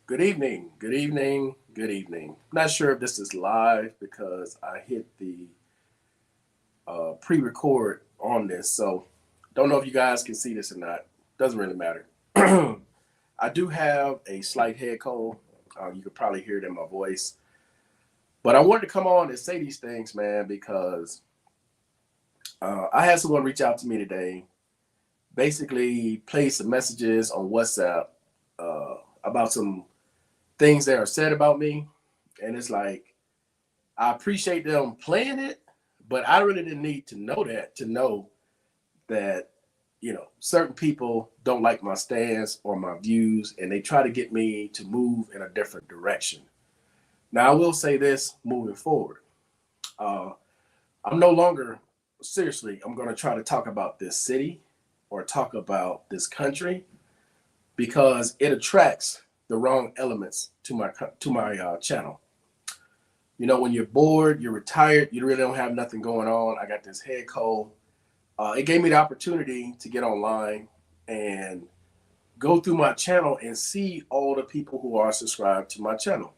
Good evening, good evening, good evening. Not sure if this is live because I hit the pre-record on this, so don't know if you guys can see this or not. Doesn't really matter. I do have a slight head cold. You could probably hear it in my voice, but I wanted to come on and say these things, man, because I had someone reach out to me today, basically play some messages on WhatsApp about some things that are said about me, and it's like I appreciate them playing it, but I really didn't need to know that to know that, certain people don't like my stance or my views, and they try to get me to move in a different direction. Now, I will say this moving forward. Uh, I'm no longer, seriously, I'm going to try to talk about this city or talk about this country because it attracts the wrong elements to my channel. When you're bored, you're retired, you really don't have nothing going on. I got this head cold. It gave me the opportunity to get online and go through my channel and see all the people who are subscribed to my channel.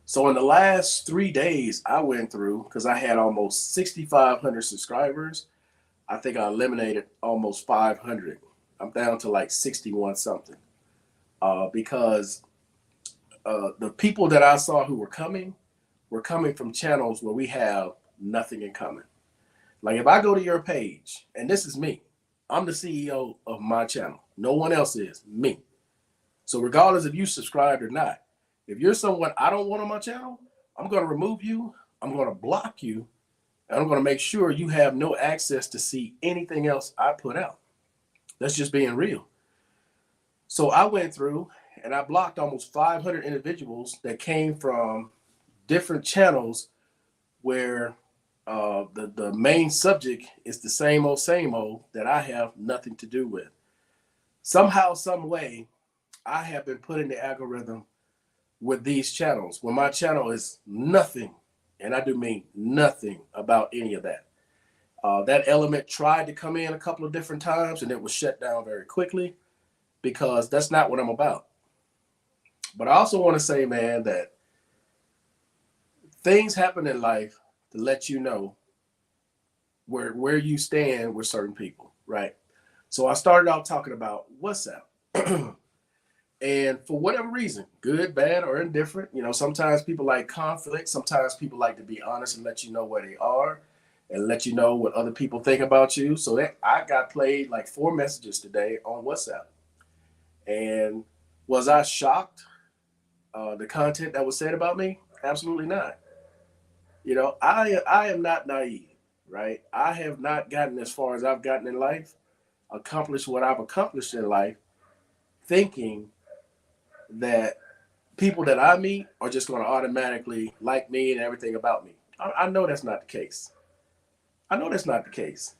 So in the last 3 days, I went through because I had almost 6,500 subscribers. I think I eliminated almost 500. I'm down to like 61 something because the people that I saw who were coming from channels where we have nothing in common. Like if I go to your page, and this is me, I'm the CEO of my channel. No one else is, me. So regardless if you subscribed or not, if you're someone I don't want on my channel, I'm going to remove you, I'm going to block you, and I'm going to make sure you have no access to see anything else I put out. That's just being real. So I went through and I blocked almost 500 individuals that came from different channels where the main subject is the same old that I have nothing to do with. Somehow, some way, I have been put in the algorithm with these channels when my channel is nothing, and I do mean nothing about any of that. That element tried to come in a couple of different times and it was shut down very quickly because that's not what I'm about. But I also want to say, man, that things happen in life to let you know where you stand with certain people, right? So I started out talking about WhatsApp. And for whatever reason, good, bad, or indifferent, sometimes people like conflict. Sometimes people like to be honest and let you know where they are and let you know what other people think about you. So that I got played like 4 messages today on WhatsApp. And was I shocked? The content that was said about me? Absolutely not. I am not naive, right? I have not gotten as far as I've gotten in life, accomplished what I've accomplished in life, thinking that people that I meet are just going to automatically like me and everything about me. I know that's not the case. I know that's not the case.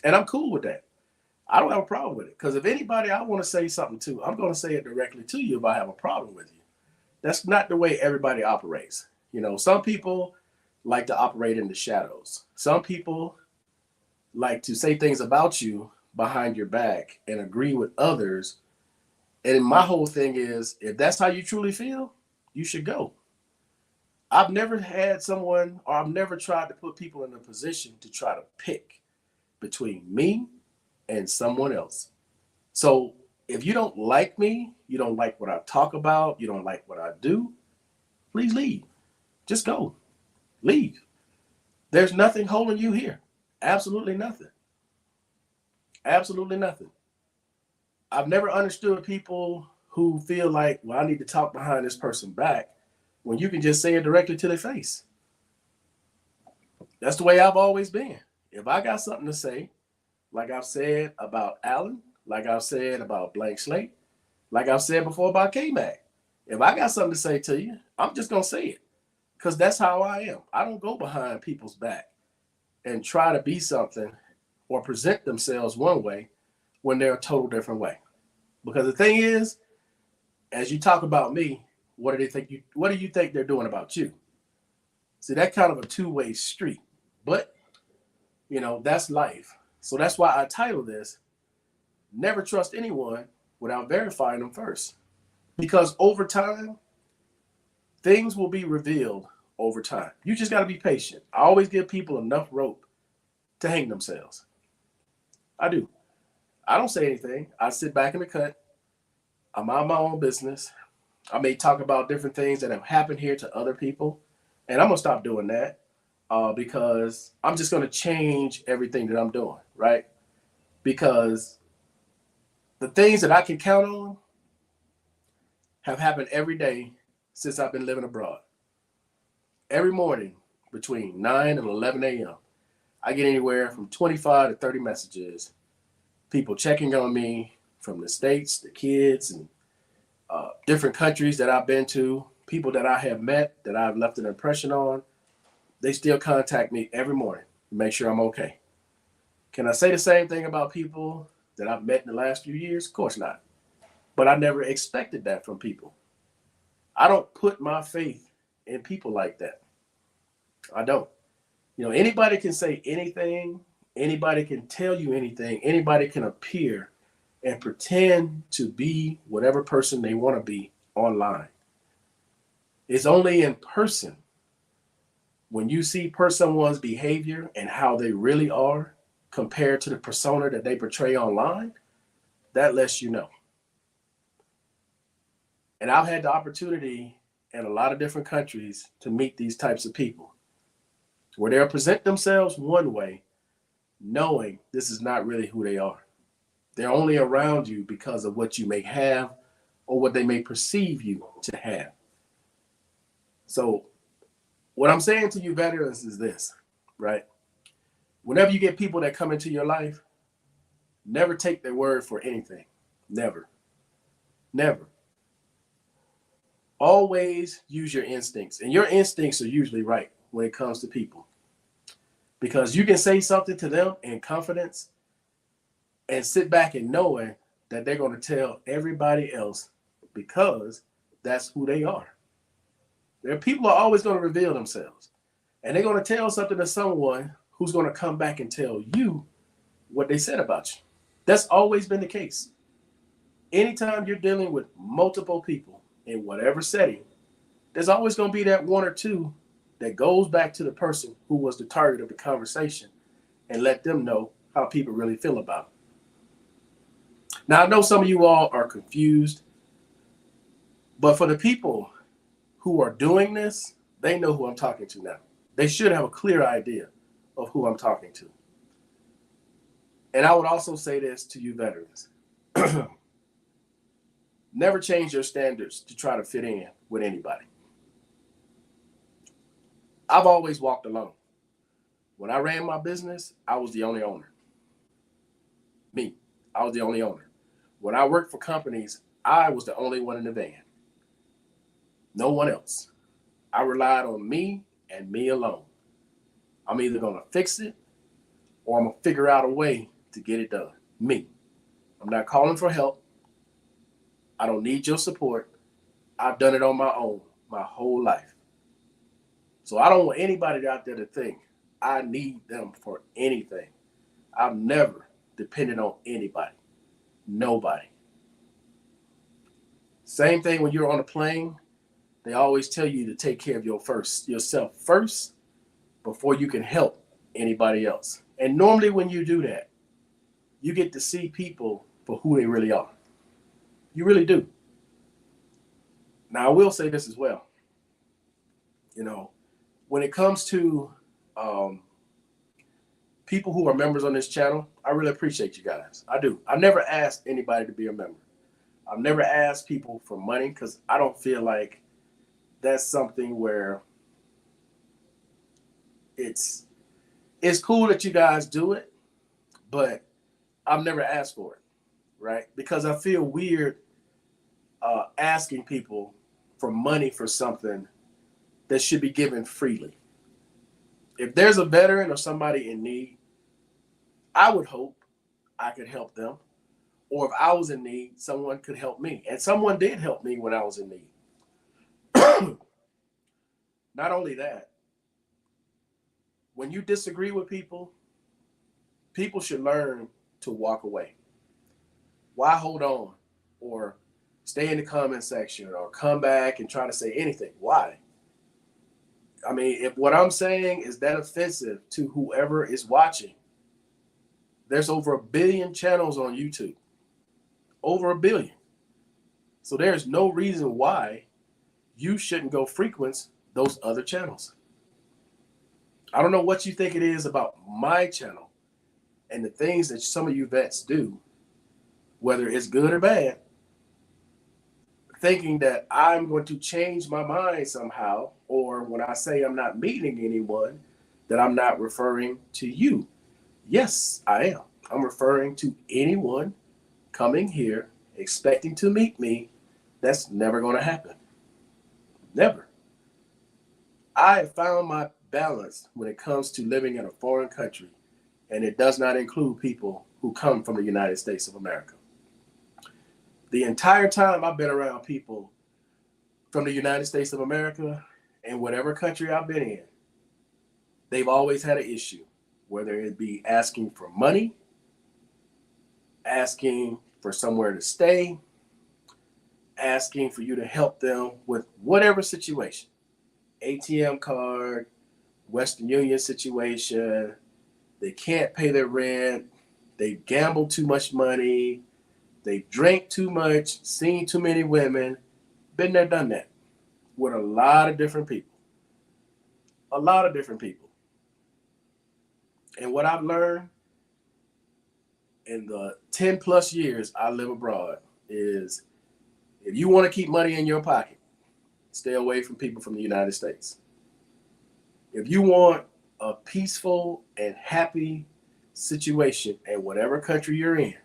And I'm cool with that. I don't have a problem with it. Because if anybody I want to say something to, I'm going to say it directly to you if I have a problem with you. That's not the way everybody operates. Some people like to operate in the shadows. Some people like to say things about you behind your back and agree with others. And my whole thing is if that's how you truly feel, you should go. I've never had someone, or I've never tried to put people in a position to try to pick between me and someone else. So if you don't like me, you don't like what I talk about, you don't like what I do, please leave. Just go. Leave. There's nothing holding you here. Absolutely nothing. Absolutely nothing. I've never understood people who feel like, well, I need to talk behind this person back when you can just say it directly to their face. That's the way I've always been. If I got something to say, like I've said about Allen, like I've said about Blank Slate, like I've said before about K Mac, if I got something to say to you, I'm just going to say it because that's how I am. I don't go behind people's back and try to be something or present themselves one way when they're a total different way. Because the thing is, as you talk about me, what do you think they're doing about you? See, that kind of a two-way street. But, that's life. So that's why I title this Never Trust Anyone Without Verifying Them First. Because over time, things will be revealed over time. You just got to be patient. I always give people enough rope to hang themselves. I do. I don't say anything. I sit back in the cut. I mind my own business. I may talk about different things that have happened here to other people. And I'm going to stop doing that because I'm just going to change everything that I'm doing, right? Because the things that I can count on have happened every day since I've been living abroad. Every morning between 9 and 11 a.m., I get anywhere from 25 to 30 messages, people checking on me from the States, the kids, and different countries that I've been to, people that I have met that I've left an impression on. They still contact me every morning to make sure I'm okay. Can I say the same thing about people that I've met in the last few years? Of course not. But I never expected that from people. I don't put my faith in people like that. I don't. You know, anybody can say anything, anybody can tell you anything, anybody can appear and pretend to be whatever person they want to be online. It's only in person when you see someone's behavior and how they really are compared to the persona that they portray online, that lets you know. And I've had the opportunity in a lot of different countries to meet these types of people where they'll present themselves one way, knowing this is not really who they are. They're only around you because of what you may have or what they may perceive you to have. So what I'm saying to you veterans is this, right? Whenever you get people that come into your life, never take their word for anything. Never. Never. Always use your instincts. And your instincts are usually right when it comes to people. Because you can say something to them in confidence and sit back and knowing that they're going to tell everybody else because that's who they are. Their people are always going to reveal themselves. And they're going to tell something to someone who's going to come back and tell you what they said about you. That's always been the case. Anytime you're dealing with multiple people in whatever setting, there's always going to be that one or two that goes back to the person who was the target of the conversation and let them know how people really feel about it. Now, I know some of you all are confused, but for the people who are doing this, they know who I'm talking to now. They should have a clear idea of who I'm talking to. And I would also say this to you veterans. Never change your standards to try to fit in with anybody. I've always walked alone. When I ran my business, I was the only owner. Me, I was the only owner. When I worked for companies, I was the only one in the van. No one else. I relied on me and me alone. I'm either going to fix it or I'm going to figure out a way to get it done. Me. I'm not calling for help. I don't need your support. I've done it on my own my whole life. So I don't want anybody out there to think I need them for anything. I've never depended on anybody. Nobody. Same thing when you're on a plane. They always tell you to take care of yourself first before you can help anybody else. And normally when you do that, you get to see people for who they really are. You really do. Now, I will say this as well. You know, when it comes to people who are members on this channel, I really appreciate you guys. I do. I never asked anybody to be a member. I've never asked people for money because I don't feel like that's something where it's cool that you guys do it, but I've never asked for it, right? Because I feel weird asking people for money for something that should be given freely. If there's a veteran or somebody in need, I would hope I could help them. Or if I was in need, someone could help me. And someone did help me when I was in need. Not only that, when you disagree with people, people should learn to walk away. Why hold on or stay in the comment section or come back and try to say anything. Why? I mean, if what I'm saying is that offensive to whoever is watching, there's over 1 billion channels on YouTube. Over 1 billion. So there's no reason why you shouldn't go frequent those other channels. I don't know what you think it is about my channel and the things that some of you vets do, whether it's good or bad, thinking that I'm going to change my mind somehow, or when I say I'm not meeting anyone, that I'm not referring to you. Yes, I am. I'm referring to anyone coming here expecting to meet me. That's never going to happen. Never. I have found my balance when it comes to living in a foreign country, and it does not include people who come from the United States of America. The entire time I've been around people from the United States of America and whatever country I've been in, they've always had an issue, whether it be asking for money, asking for somewhere to stay, asking for you to help them with whatever situation. ATM card, Western Union situation, they can't pay their rent, they gamble too much money, they drank too much, seen too many women. Been there, done that with a lot of different people. A lot of different people. And what I've learned in the 10 plus years I live abroad is if you want to keep money in your pocket, stay away from people from the United States. If you want a peaceful and happy situation in whatever country you're in,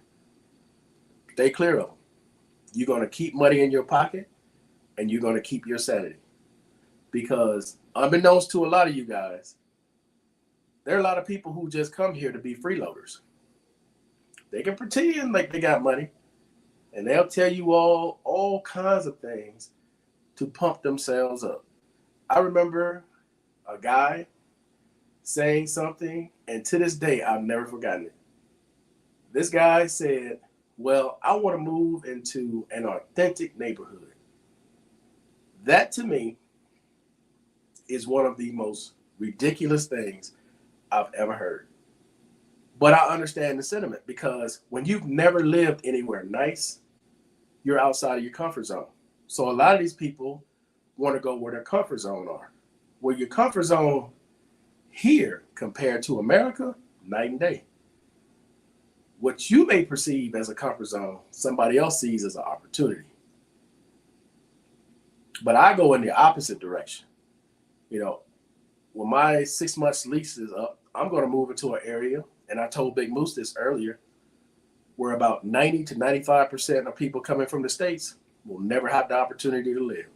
stay clear of them. You're going to keep money in your pocket and you're going to keep your sanity. Because unbeknownst to a lot of you guys, there are a lot of people who just come here to be freeloaders. They can pretend like they got money and they'll tell you all kinds of things to pump themselves up. I remember a guy saying something, and to this day, I've never forgotten it. This guy said, well, I want to move into an authentic neighborhood. That to me is one of the most ridiculous things I've ever heard. But I understand the sentiment because when you've never lived anywhere nice, you're outside of your comfort zone. So a lot of these people want to go where their comfort zone are. Where your comfort zone here compared to America, night and day. What you may perceive as a comfort zone, somebody else sees as an opportunity. But I go in the opposite direction. You know, when my 6 months lease is up, I'm going to move into an area, and I told Big Moose this earlier, where about 90 to 95% of people coming from the States will never have the opportunity to live.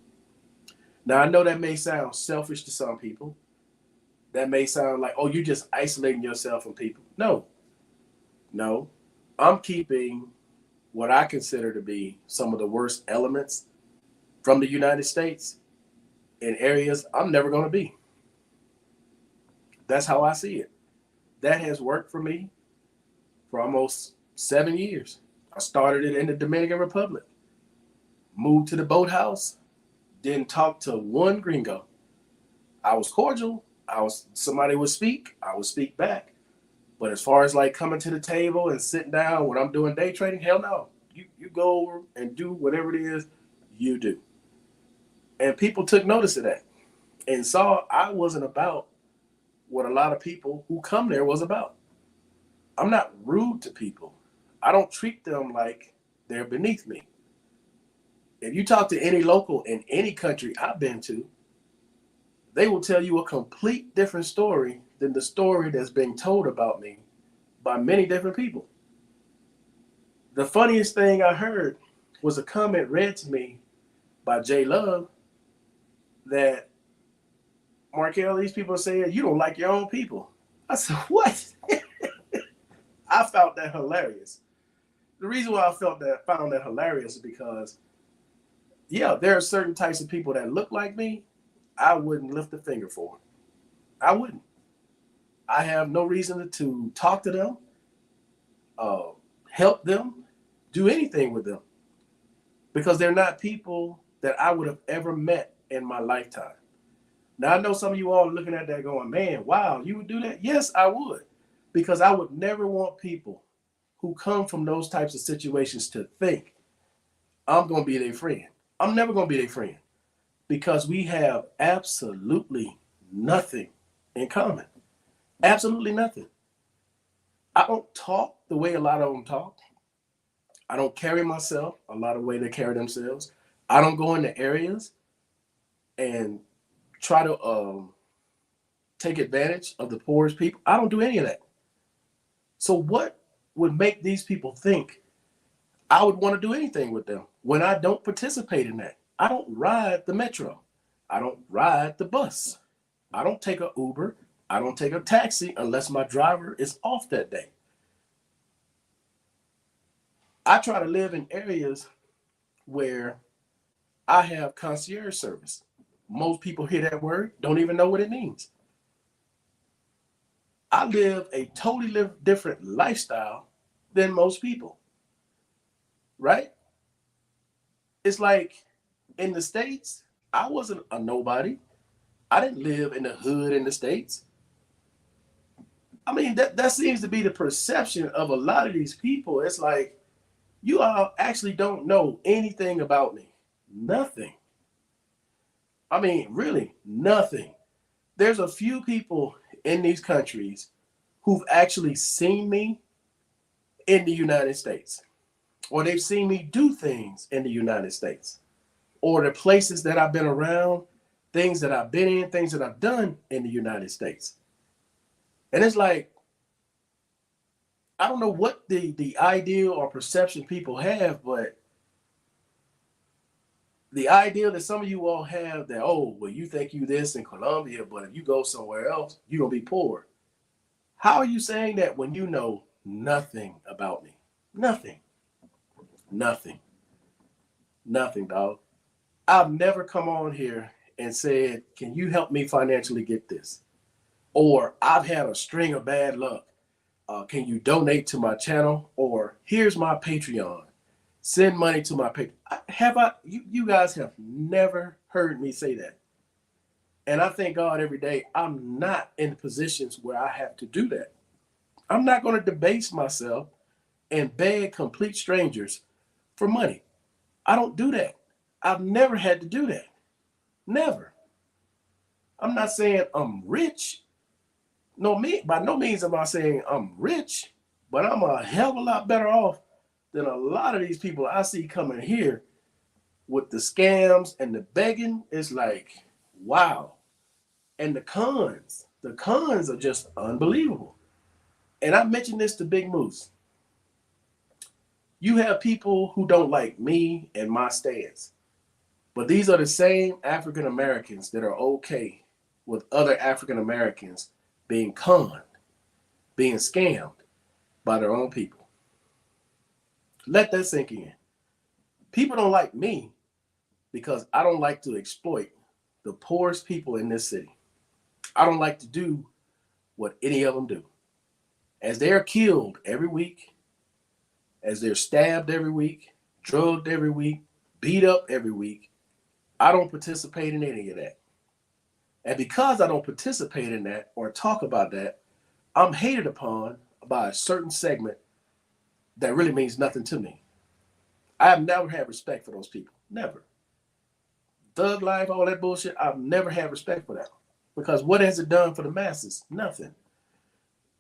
Now, I know that may sound selfish to some people. That may sound like, oh, you're just isolating yourself from people. No. I'm keeping what I consider to be some of the worst elements from the United States in areas I'm never going to be. That's how I see it. That has worked for me for almost 7 years. I started it in the Dominican Republic. Moved to the boathouse. Didn't talk to one gringo. I was cordial. Somebody would speak. I would speak back. But as far as like coming to the table and sitting down when I'm doing day trading, hell no. You go over and do whatever it is you do. And people took notice of that and saw I wasn't about what a lot of people who come there was about. I'm not rude to people. I don't treat them like they're beneath me. If you talk to any local in any country I've been to, they will tell you a complete different story than the story that's being told about me by many different people. The funniest thing I heard was a comment read to me by J Love that Markel, these people are saying you don't like your own people. I said, what? I found that hilarious. The reason why I found that hilarious is because, yeah, there are certain types of people that look like me. I wouldn't lift a finger for them. I wouldn't. I have no reason to talk to them, help them, do anything with them. because they're not people that I would have ever met in my lifetime. Now, I know some of you all are looking at that going, man, wow, you would do that? Yes, I would. Because I would never want people who come from those types of situations to think I'm going to be their friend. I'm never going to be their friend because we have absolutely nothing in common. Absolutely nothing. I don't talk the way a lot of them talk. I don't carry myself a lot of the way they carry themselves. I don't go into areas and try to take advantage of the poorest people. I don't do any of that. So what would make these people think I would want to do anything with them when I don't participate in that? I don't ride the metro. I don't ride the bus. I don't take an Uber. I don't take a taxi unless my driver is off that day. I try to live in areas where I have concierge service. Most people hear that word, don't even know what it means. I live a totally different lifestyle than most people, right? It's like in the States, I wasn't a nobody. I didn't live in the hood in the States. I mean, that seems to be the perception of a lot of these people. It's like, you all actually don't know anything about me. Nothing. I mean, really, nothing. There's a few people in these countries who've actually seen me in the United States, or they've seen me do things in the United States, or the places that I've been around, things that I've been in, things that I've done in the United States. And it's like, I don't know what the ideal or perception people have, but the idea that some of you all have that, oh, well, you think you this in Colombia, but if you go somewhere else, you're going to be poor. How are you saying that when you know nothing about me? Nothing. Nothing. Nothing, dog. I've never come on here and said, can you help me financially get this? Or I've had a string of bad luck. Can you donate to my channel? Or here's my Patreon. Send money to my Patreon. You guys have never heard me say that. And I thank God every day I'm not in positions where I have to do that. I'm not going to debase myself and beg complete strangers for money. I don't do that. I've never had to do that. Never. I'm not saying I'm rich. No, me by no means am I saying I'm rich, but I'm a hell of a lot better off than a lot of these people I see coming here with the scams and the begging. It's like, wow. And the cons are just unbelievable. And I mentioned this to Big Moose. You have people who don't like me and my stance, but these are the same African Americans that are okay with other African Americans being conned, being scammed by their own people. Let that sink in. People don't like me because I don't like to exploit the poorest people in this city. I don't like to do what any of them do. As they're killed every week, as they're stabbed every week, drugged every week, beat up every week, I don't participate in any of that. And because I don't participate in that or talk about that, I'm hated upon by a certain segment that really means nothing to me. I have never had respect for those people. Never. Thug life, all that bullshit, I've never had respect for that. Because what has it done for the masses? Nothing.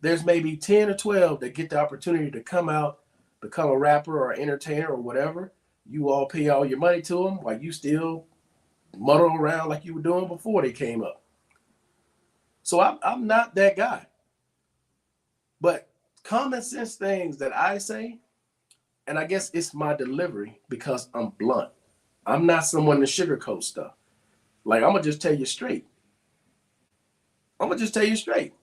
There's maybe 10 or 12 that get the opportunity to come out, become a rapper or entertainer or whatever. You all pay all your money to them while you still muddle around like you were doing before they came up. So I'm not that guy. But common sense things that I say, and I guess it's my delivery because I'm blunt. I'm not someone to sugarcoat stuff. Like, I'm going to just tell you straight. I'm going to just tell you straight.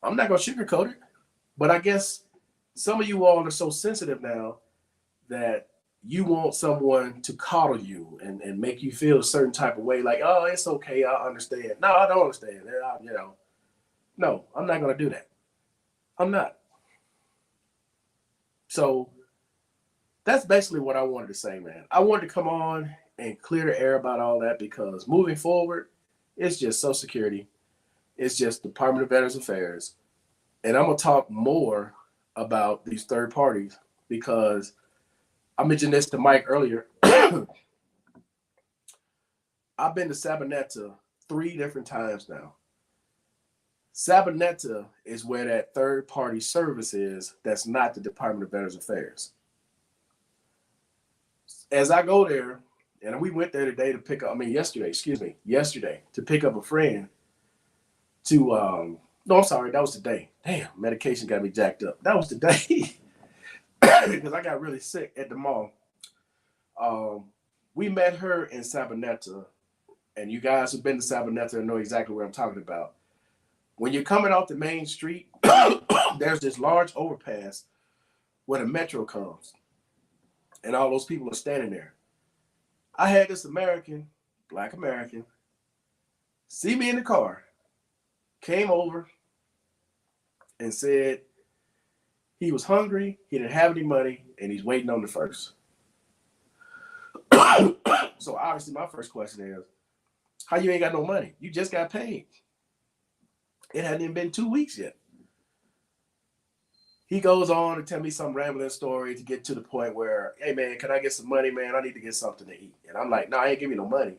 I'm not going to sugarcoat it. But I guess some of you all are so sensitive now that you want someone to coddle you and make you feel a certain type of way. Like, oh, it's okay. I understand. No, I don't understand. No, I'm not going to do that. I'm not. So that's basically what I wanted to say, man. I wanted to come on and clear the air about all that because moving forward, it's just Social Security, it's just Department of Veterans Affairs, and I'm gonna talk more about these third parties because I mentioned this to Mike earlier. I've been to Sabaneta 3 different times now. Sabaneta is where that third party service is that's not the Department of Veterans Affairs. As I go there, and we went there today to pick up, I mean, yesterday to pick up a friend to, no, I'm sorry, that was today. Damn, medication got me jacked up. That was today because I got really sick at the mall. Um, we met her in Sabaneta, and you guys who've been to Sabaneta know exactly what I'm talking about. When you're coming off the main street, there's this large overpass where the metro comes, and all those people are standing there. I had this American, black American, see me in the car, came over and said he was hungry, he didn't have any money, and he's waiting on the first. So obviously my first question is, how you ain't got no money? You just got paid. It hadn't even been 2 weeks yet. He goes on to tell me some rambling story to get to the point where, hey man, can I get some money, man? I need to get something to eat. And I'm like, no, I ain't giving you no money.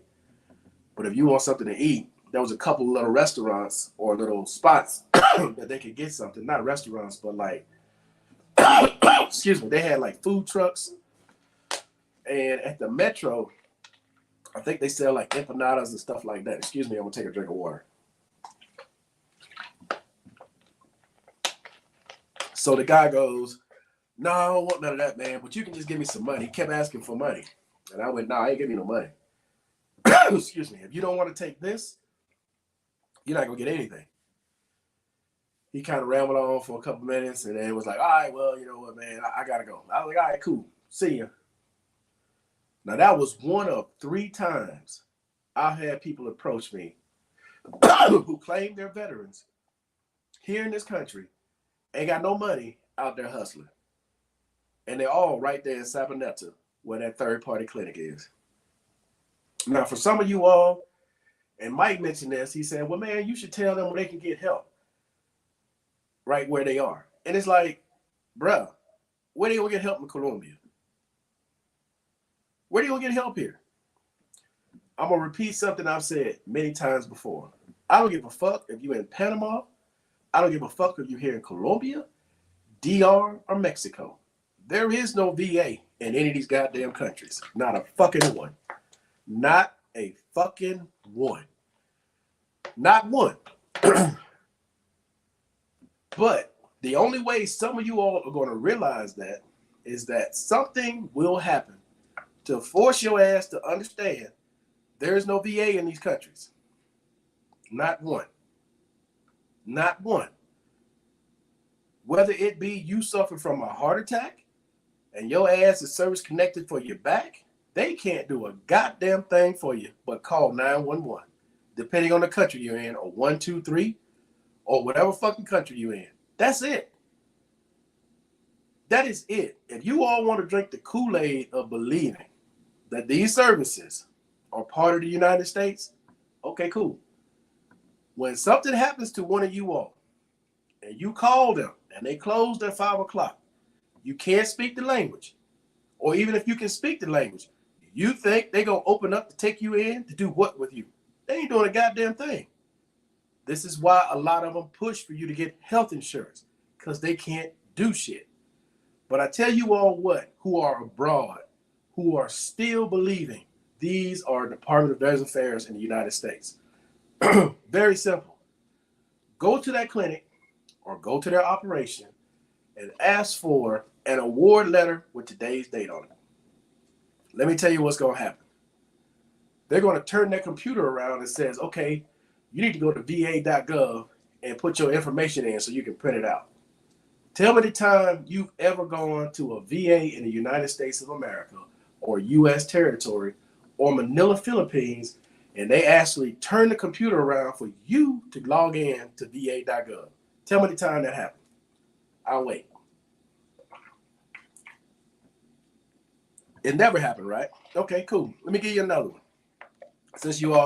But if you want something to eat, there was a couple of little restaurants or little spots that they could get something. Not restaurants, but like, excuse me, they had like food trucks. And at the metro, I think they sell like empanadas and stuff like that. Excuse me, I'm gonna take a drink of water. So the guy goes, no, I don't want none of that, man, but you can just give me some money. He kept asking for money. And I went, no, I ain't giving you no money. Excuse me. If you don't want to take this, you're not going to get anything. He kind of rambled on for a couple minutes and then was like, all right, well, you know what, man, I got to go. I was like, all right, cool. See ya. Now, that was one of 3 times I've had people approach me who claim they're veterans here in this country, ain't got no money out there hustling. And they're all right there in Sabaneta, where that third-party clinic is. Now, for some of you all, and Mike mentioned this, he said, well, man, you should tell them where they can get help right where they are. And it's like, bruh, where do you get help in Colombia? Where do you get help here? I'm going to repeat something I've said many times before. I don't give a fuck if you're in Panama. I don't give a fuck if you're here in Colombia, DR, or Mexico. There is no VA in any of these goddamn countries. Not a fucking one. Not a fucking one. Not one. But the only way some of you all are going to realize that is that something will happen to force your ass to understand there is no VA in these countries. Not one. Not one. Whether it be you suffer from a heart attack and your ass is service connected for your back, they can't do a goddamn thing for you but call 911, depending on the country you're in, or 123, or whatever fucking country you're in. That's it. That is it. If you all want to drink the Kool-Aid of believing that these services are part of the United States, okay, cool. When something happens to one of you all, and you call them, and they closed at 5 o'clock, you can't speak the language, or even if you can speak the language, you think they're going to open up to take you in to do what with you? They ain't doing a goddamn thing. This is why a lot of them push for you to get health insurance, because they can't do shit. But I tell you all what, who are abroad, who are still believing these are Department of Veterans Affairs in the United States. Very simple. Go to that clinic or go to their operation and ask for an award letter with today's date on it. Let me tell you what's going to happen. They're going to turn their computer around and says, okay, you need to go to va.gov and put your information in so you can print it out. Tell me the time you've ever gone to a VA in the United States of America or U.S. territory or Manila, Philippines, and they actually turn the computer around for you to log in to va.gov. Tell me the time that happened. I'll wait. It never happened, right? Okay, cool. Let me give you another one. Since you all